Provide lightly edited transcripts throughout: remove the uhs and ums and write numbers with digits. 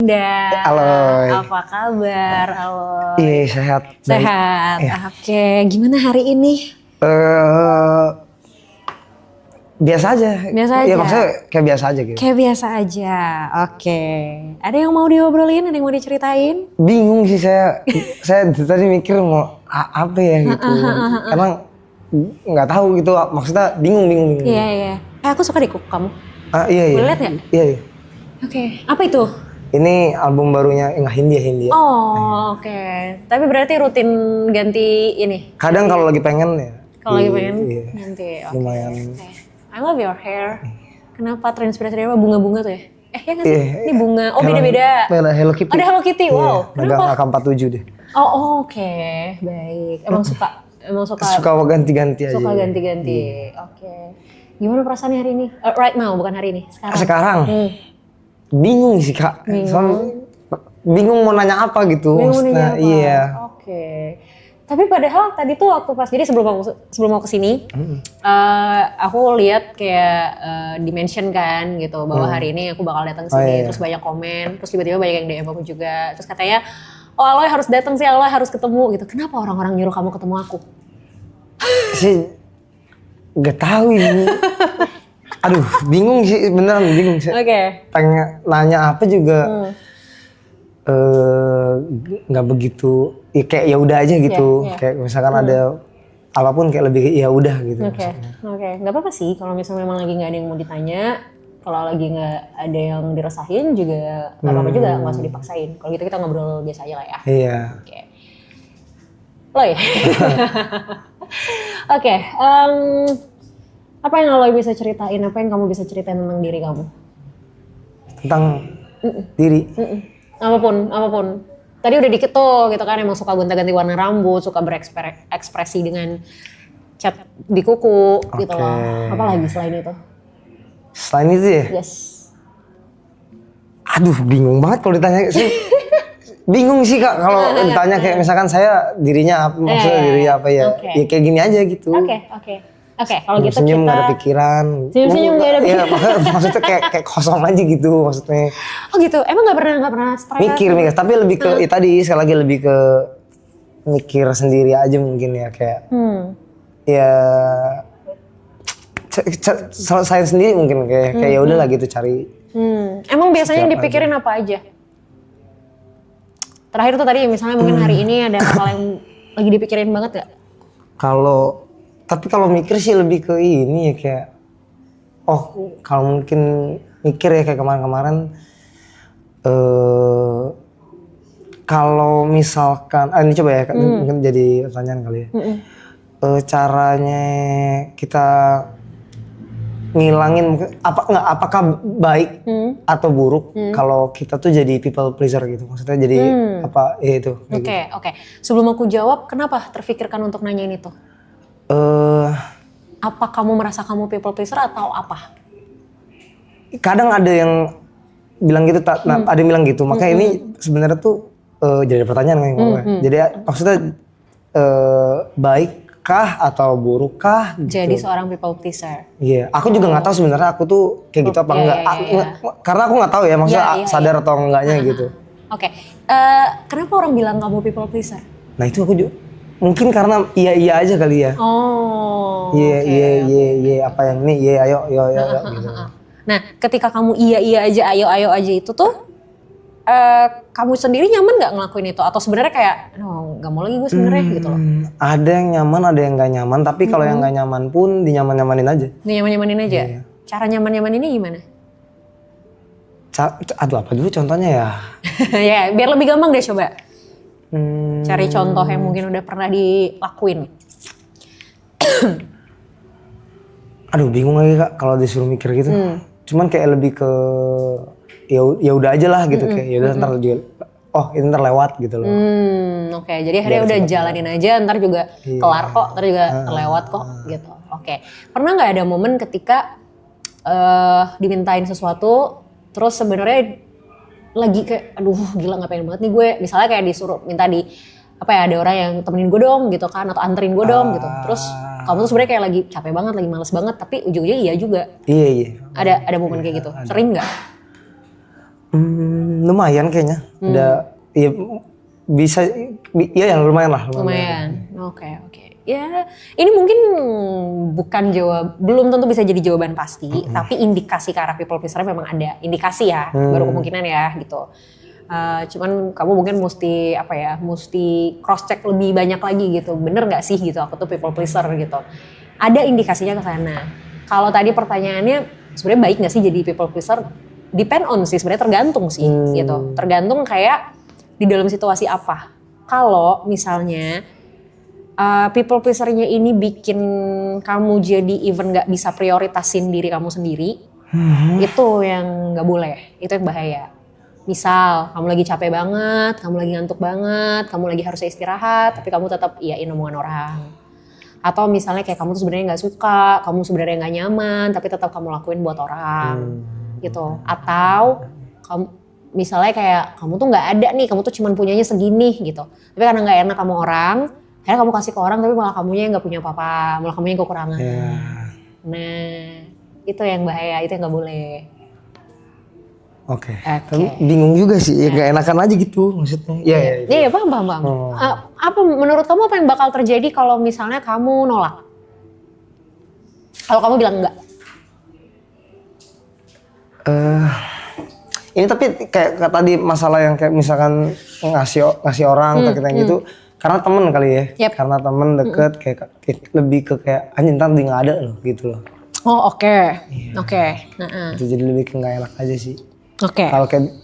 Halo. Apa kabar? Halo. Iya, sehat. Sehat. Iya. Oke, gimana hari ini? Biasa aja. Biasa Iya, aja. maksudnya kayak biasa aja gitu. Kayak biasa aja. Oke. Ada yang mau diobrolin? Ada yang mau diceritain? Bingung sih saya. Saya tadi mikir mau apa ya gitu. Karena nggak tahu gitu. Maksudnya bingung. Iya, iya. Aku suka deh kok kamu. Iya. Boleh lihat nggak? Iya. Oke. Apa itu? Ini album barunya, nggak Hindia. Oh, oke. Tapi berarti rutin ganti ini? Kadang kalau lagi pengen ya. Kalau lagi pengen iya. ganti. Oke. Lumayan. Oke. I love your hair. Kenapa terinspirasi dari apa? Bunga-bunga tuh ya? Ya nggak sih? Iya. Ini bunga. Oh, beda-beda. Hello Kitty. Ada Hello Kitty. Wow. Kenapa? AK47 deh. Oh, oke. Baik. Emang suka Ganti-ganti aja. Suka ganti-ganti. Oke. Gimana perasaannya hari ini? Right now, bukan hari ini. Sekarang. Bingung sih Kak. Bingung mau nanya apa gitu. Bingung mau nanya apa? Iya. Oke. Tapi padahal tadi tuh waktu pas jadi sebelum mau kesini, aku lihat kayak dimention kan gitu bahwa hari ini aku bakal datang sini, terus banyak komen, terus tiba-tiba banyak yang DM aku juga, terus katanya, oh Aloy harus datang sih, Aloy harus ketemu gitu. Kenapa orang-orang nyuruh kamu ketemu aku? Sih gak tahu ini. Aduh, bingung sih, beneran bingung sih. Oke. Pengen nanya apa juga nggak begitu. Ya kayak ya udah aja gitu. Yeah. Kayak misalkan ada apapun kayak lebih ya udah gitu. Oke. Nggak apa-apa sih kalau misalnya memang lagi nggak ada yang mau ditanya. Kalau lagi nggak ada yang dirasain juga nggak apa-apa juga, nggak usah dipaksain. Kalau gitu kita ngobrol biasa aja lah ya. Iya. Oke. Lo ya. Oke. Apa yang Aloy bisa ceritain? Apa yang kamu bisa ceritain tentang diri kamu? Tentang diri. Apapun. Tadi udah dikit tuh gitu kan, emang suka gonta-ganti warna rambut, suka berekspresi dengan cat di kuku gitu loh. Apalagi selain itu? Selain itu ya? Yes. Aduh, bingung banget kalau ditanya sih. Bingung sih Kak kalau ditanya kayak misalkan saya dirinya apa, maksudnya dirinya apa ya. Ya kayak gini aja gitu. Oke, kalau gitu senyum kita gak ada pikiran. Senyum gak ada pikiran. Iya, maksudnya kayak kosong aja gitu maksudnya. Oh gitu, emang gak pernah stres? Mikir, tapi lebih ke tadi sekali lagi lebih ke mikir sendiri aja mungkin ya kayak. Ya saya sendiri mungkin kayak ya udahlah gitu cari. Emang biasanya yang dipikirin apa aja? Terakhir tuh tadi misalnya mungkin hari ini ada hal yang lagi dipikirin banget gak? Tapi kalau mikir sih lebih ke ini ya kayak, kalau mungkin mikir ya kayak kemarin-kamarin, kalau misalkan, ini coba ya mungkin jadi pertanyaan kali ya, caranya kita ngilangin apakah baik atau buruk kalau kita tuh jadi people pleaser gitu, maksudnya jadi apa ya itu. Oke. Sebelum aku jawab, kenapa terfikirkan untuk nanyain itu? Apa kamu merasa kamu people pleaser atau apa? Kadang ada yang bilang gitu, ada yang bilang gitu. Makanya ini sebenarnya tuh jadi pertanyaan kan. Jadi maksudnya baikkah atau burukkah? Gitu. Jadi seorang people pleaser. Iya, aku juga nggak tahu sebenarnya aku tuh kayak gitu apa enggak. Karena aku nggak tahu ya, maksudnya sadar atau enggaknya gitu. Oke. Kenapa orang bilang kamu people pleaser? Nah itu aku juga. Mungkin karena iya aja kali ya. Iya apa yang ini iya ayo gitu. Nah, ketika kamu iya aja ayo aja itu tuh kamu sendiri nyaman nggak ngelakuin itu atau sebenarnya kayak nggak mau lagi gue sebenarnya gitu loh. Ada yang nyaman, ada yang nggak nyaman, tapi kalau yang nggak nyaman pun dinyaman-nyamanin aja. Dinyaman-nyamanin aja. Iya. Cara nyaman-nyaman ini gimana? Aduh apa dulu contohnya ya? Ya, biar lebih gampang deh coba. Cari contoh yang mungkin udah pernah dilakuin. Aduh bingung lagi Kak kalau disuruh mikir gitu. Cuman kayak lebih ke ya udah aja lah gitu kayak ya udah ntar juga ini ntar lewat gitu loh. Oke, jadi akhirnya udah jalanin aja, ntar juga kelar kok, ntar juga terlewat kok gitu. Oke. Pernah nggak ada momen ketika dimintain sesuatu terus sebenarnya lagi kayak aduh gila nggak pengen banget nih gue, misalnya kayak disuruh minta ada orang yang temenin gue dong gitu kan, atau anterin gue dong gitu, terus kamu tuh sebenarnya kayak lagi capek banget, lagi males banget, tapi ujung-ujungnya iya juga. Iya. Ada momen kayak gitu, sering nggak? lumayan kayaknya. Ada ya bisa ya lumayan lah. Lumayan. Oke. Ya, ini mungkin belum tentu bisa jadi jawaban pasti, tapi indikasi ke arah people pleaser memang ada. Indikasi ya, baru kemungkinan ya gitu. Cuman kamu mungkin mesti cross check lebih banyak lagi gitu. Bener nggak sih gitu aku tuh people pleaser gitu. Ada indikasinya ke sana. Kalau tadi pertanyaannya sebenarnya baik nggak sih jadi people pleaser? Depend on sih, sebenarnya tergantung sih gitu. Tergantung kayak di dalam situasi apa. Kalau misalnya people pleaser-nya ini bikin kamu jadi even nggak bisa prioritasin diri kamu sendiri, itu yang nggak boleh, itu yang bahaya. Misal kamu lagi capek banget, kamu lagi ngantuk banget, kamu lagi harusnya istirahat, tapi kamu tetap iyain omongan orang. Atau misalnya kayak kamu tuh sebenarnya nggak suka, kamu sebenarnya nggak nyaman, tapi tetap kamu lakuin buat orang, gitu. Atau kamu misalnya kayak kamu tuh nggak ada nih, kamu tuh cuman punyanya segini gitu. Tapi karena nggak enak sama orang, akhirnya kamu kasih ke orang, tapi malah kamunya yang nggak punya apa-apa, malah kamunya yang kekurangan. Nah, itu yang bahaya, itu yang nggak boleh. Oke. Tapi bingung juga sih, ya gak enakan aja gitu maksudnya. Iya, paham. Apa menurut kamu apa yang bakal terjadi kalau misalnya kamu nolak? Kalau kamu bilang enggak? Ini tapi kayak tadi masalah yang kayak misalkan ngasih orang kayak gitu, karena temen kali ya. Karena temen deket kayak lebih ke kayak anjing ntar dia nggak ada loh gitu loh. Oh oke. Itu jadi lebih ke nggak enak aja sih. Kalau kayak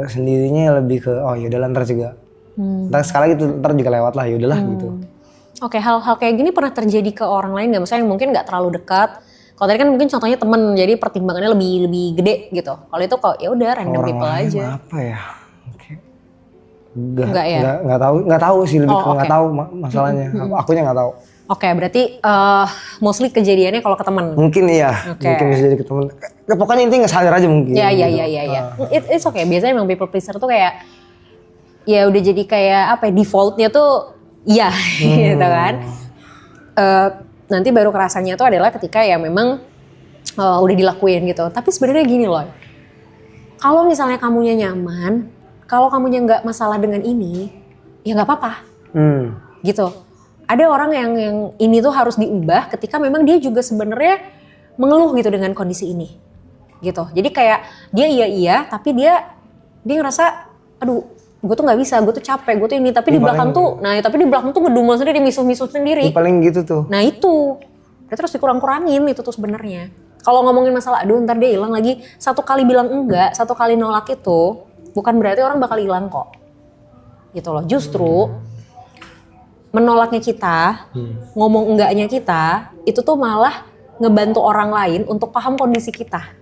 sendirinya lebih ke yaudahlah ntar juga. Ntar sekali gitu ntar juga lewat lah yaudahlah gitu. Hal-hal kayak gini pernah terjadi ke orang lain nggak? Misalnya yang mungkin nggak terlalu dekat. Kalau tadi kan mungkin contohnya temen, jadi pertimbangannya lebih gede gitu. Kalau itu kok ya udah random orang people aja. Apa ya? Nggak tahu sih, lebih ke nggak tahu masalahnya. Akunya nggak tahu. Berarti mostly kejadiannya kalau ke teman. Mungkin iya, mungkin bisa jadi ke teman. Pokoknya intinya nggak sadar aja mungkin. Iya. It's okay. Biasanya memang people pleaser tuh kayak ya udah jadi kayak defaultnya tuh iya gitu kan. Nanti baru kerasanya tuh adalah ketika ya memang udah dilakuin gitu. Tapi sebenarnya gini loh, kalau misalnya kamunya nyaman, kalau kamunya nggak masalah dengan ini, ya nggak apa-apa, gitu. Ada orang yang ini tuh harus diubah ketika memang dia juga sebenarnya mengeluh gitu dengan kondisi ini, gitu. Jadi kayak dia iya, tapi dia ngerasa, aduh, gue tuh nggak bisa, gue tuh capek, gue tuh ini, tapi di belakang tuh ngedumel sendiri, misuh-misuh sendiri. Paling gitu tuh. Nah itu, dia terus dikurang-kurangin itu tuh sebenarnya. Kalau ngomongin masalah, aduh ntar dia hilang lagi, satu kali bilang enggak, satu kali nolak itu, bukan berarti orang bakal hilang kok, gitu loh. Justru menolaknya kita, ngomong enggaknya kita, itu tuh malah ngebantu orang lain untuk paham kondisi kita.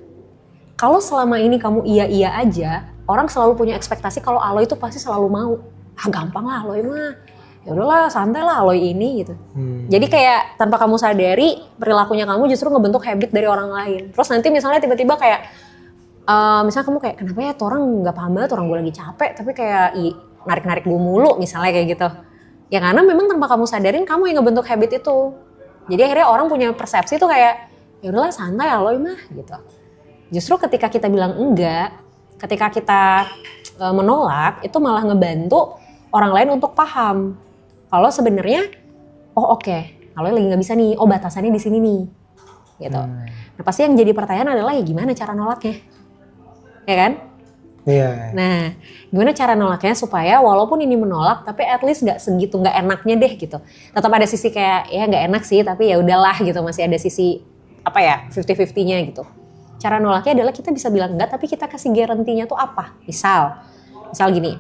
Kalau selama ini kamu iya aja, orang selalu punya ekspektasi kalau Aloy itu pasti selalu mau. Gampang lah Aloy mah. Ya udahlah santai lah Aloy ini gitu. Jadi kayak tanpa kamu sadari perilakunya kamu justru ngebentuk habit dari orang lain. Terus nanti misalnya tiba-tiba kayak misalnya kamu kayak kenapa ya tuh orang nggak paham banget, orang gue lagi capek tapi kayak narik-narik gue mulu misalnya kayak gitu. Ya karena memang tanpa kamu sadarin kamu yang ngebentuk habit itu. Jadi akhirnya orang punya persepsi tuh kayak ya udahlah santai Aloy mah gitu. Justru ketika kita bilang enggak, ketika kita menolak, itu malah ngebantu orang lain untuk paham kalau sebenarnya Aloy lagi nggak bisa nih, batasannya di sini nih, gitu. Nah pasti yang jadi pertanyaan adalah ya gimana cara nolaknya, ya kan? Iya. Nah gimana cara nolaknya supaya walaupun ini menolak, tapi at least nggak segitu nggak enaknya deh gitu. Tetap ada sisi kayak ya nggak enak sih, tapi ya udahlah gitu, masih ada sisi 50-50-nya gitu. Cara nolaknya adalah kita bisa bilang enggak, tapi kita kasih garantinya tuh apa? Misal gini,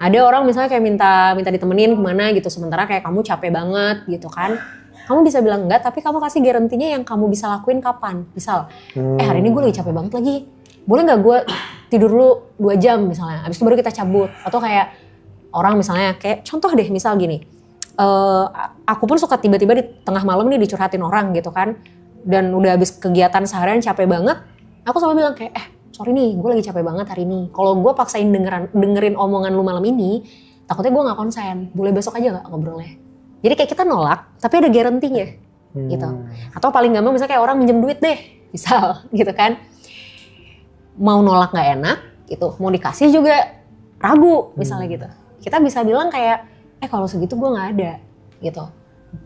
ada orang misalnya kayak minta ditemenin kemana gitu, sementara kayak kamu capek banget gitu kan. Kamu bisa bilang enggak, tapi kamu kasih garantinya yang kamu bisa lakuin kapan. Misal, hari ini gue lagi capek banget lagi. Boleh nggak gue tidur dulu 2 jam misalnya, abis itu baru kita cabut. Atau kayak orang misalnya kayak contoh deh, misal gini, aku pun suka tiba-tiba di tengah malam nih dicurhatin orang gitu kan. Dan udah habis kegiatan seharian capek banget, aku selalu bilang kayak, sorry nih gue lagi capek banget hari ini. Kalau gue paksain dengerin omongan lu malam ini, takutnya gue gak konsen. Boleh besok aja gak ngobrolnya? Jadi kayak kita nolak, tapi ada garantinya gitu. Atau paling gampang misalnya kayak orang minjem duit deh, misal gitu kan. Mau nolak gak enak, gitu. Mau dikasih juga ragu misalnya gitu. Kita bisa bilang kayak, kalau segitu gue nggak ada gitu.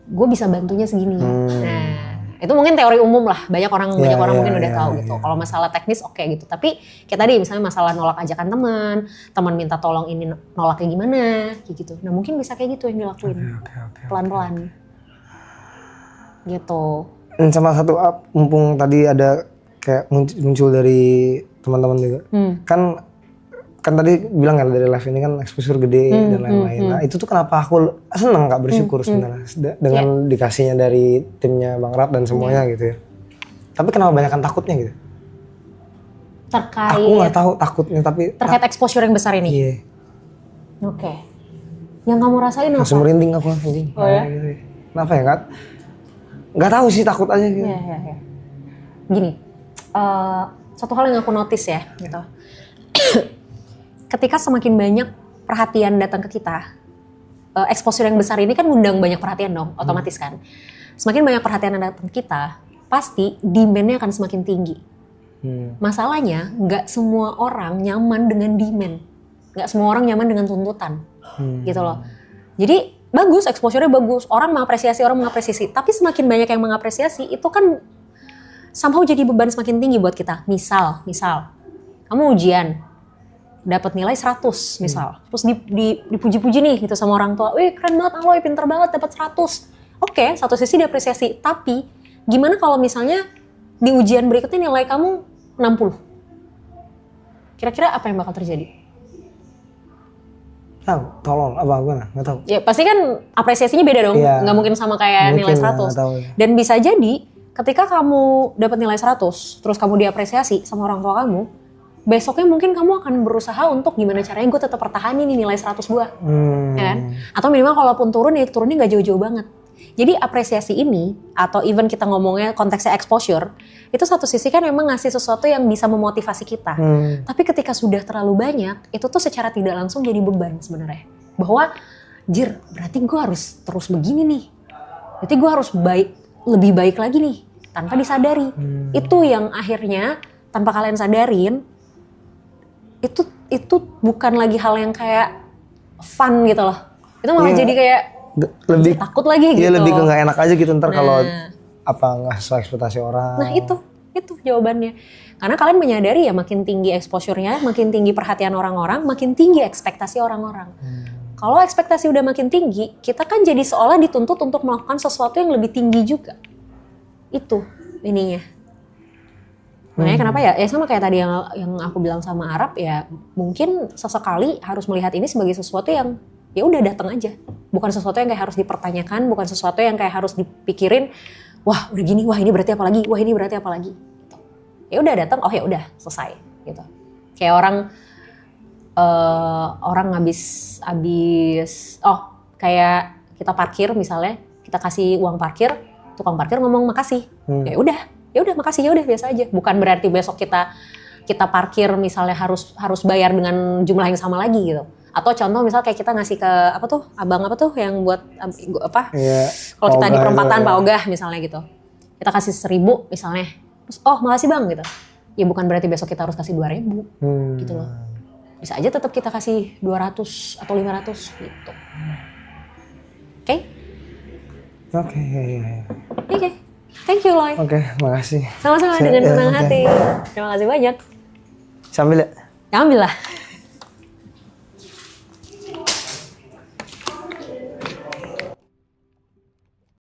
Gue bisa bantunya segini. Nah, itu mungkin teori umum lah. Banyak orang mungkin udah tahu gitu. Kalau masalah teknis oke gitu. Tapi kayak tadi misalnya masalah nolak ajakan teman minta tolong ini nolaknya gimana kayak gitu. Nah, mungkin bisa kayak gitu yang dilakuin. Pelan-pelan. Gitu. Dan sama satu mumpung tadi ada kayak muncul dari teman-teman juga. Kan tadi bilang kan dari live ini kan exposure gede dan lain-lain. Nah itu tuh kenapa aku seneng Kak, bersyukur sebenarnya dengan dikasihnya dari timnya Bang Rap dan semuanya gitu ya. Tapi kenapa banyakan takutnya gitu? Terkait. Aku nggak tahu takutnya tapi. Terkait exposure yang besar ini. Iya. Oke. Yang kamu rasain apa? Langsung merinding aku anjing. Oh ya? Gitu. Kenapa ya Kak? Nggak tahu sih, takut aja gitu. Iya. Gini, satu hal yang aku notice ya gitu. Ketika semakin banyak perhatian datang ke kita, exposure yang besar ini kan ngundang banyak perhatian dong, otomatis kan. Semakin banyak perhatian yang datang ke kita, pasti demand-nya akan semakin tinggi. Masalahnya, nggak semua orang nyaman dengan demand. Nggak semua orang nyaman dengan tuntutan, gitu loh. Jadi bagus, exposure-nya bagus, orang mengapresiasi. Tapi semakin banyak yang mengapresiasi, itu kan somehow jadi beban semakin tinggi buat kita. Misal, kamu ujian, dapat nilai 100 misal, terus dipuji-puji nih gitu sama orang tua, wih keren banget Aloy, pinter banget dapat 100. Oke, satu sisi diapresiasi, tapi gimana kalau misalnya di ujian berikutnya nilai kamu 60? Kira-kira apa yang bakal terjadi? Tahu, tolong apa gue nggak tahu. Ya pasti kan apresiasinya beda dong, nggak mungkin sama kayak nilai 100. Dan bisa jadi ketika kamu dapat nilai 100, terus kamu diapresiasi sama orang tua kamu, besoknya mungkin kamu akan berusaha untuk gimana caranya gue tetap pertahanin nih nilai 100 gue. Ya kan? Atau minimal kalaupun turun ya turunnya nggak jauh-jauh banget. Jadi apresiasi ini, atau even kita ngomongnya konteksnya exposure, itu satu sisi kan memang ngasih sesuatu yang bisa memotivasi kita. Tapi ketika sudah terlalu banyak, itu tuh secara tidak langsung jadi beban sebenarnya. Bahwa, berarti gue harus terus begini nih. Berarti gue harus lebih baik lagi nih, tanpa disadari. Itu yang akhirnya, tanpa kalian sadarin, itu bukan lagi hal yang kayak fun gitu loh. Itu malah jadi kayak lebih takut lagi gitu. Iya, lebih ke nggak enak aja gitu ntar kalau nggak sesuai ekspektasi orang. Nah itu jawabannya. Karena kalian menyadari ya makin tinggi exposure-nya, makin tinggi perhatian orang-orang, makin tinggi ekspektasi orang-orang. Kalau ekspektasi udah makin tinggi, kita kan jadi seolah dituntut untuk melakukan sesuatu yang lebih tinggi juga. Itu ininya. Makanya kenapa ya sama kayak tadi yang aku bilang sama Arab ya, mungkin sesekali harus melihat ini sebagai sesuatu yang ya udah datang aja. Bukan sesuatu yang kayak harus dipertanyakan, bukan sesuatu yang kayak harus dipikirin, wah udah gini, wah ini berarti apa lagi, wah ini berarti apa lagi. Gitu. Ya udah datang, oh ya udah selesai gitu. Kayak orang habis kayak kita parkir misalnya, kita kasih uang parkir, tukang parkir ngomong makasih. Ya udah makasih, ya udah biasa aja. Bukan berarti besok kita parkir misalnya harus bayar dengan jumlah yang sama lagi gitu. Atau contoh misal kayak kita ngasih ke abang yang buat kalau kita di perempatan Pak Ogah misalnya gitu. Kita kasih 1.000 misalnya. Terus makasih Bang gitu. Ya bukan berarti besok kita harus kasih 2.000 gitu loh. Bisa aja tetap kita kasih 200 atau 500 gitu. Oke? Oke. Thank you, Loy. Oke, makasih. Sama-sama dengan senang hati. Terima kasih banyak. Sambil ya? Ambil lah.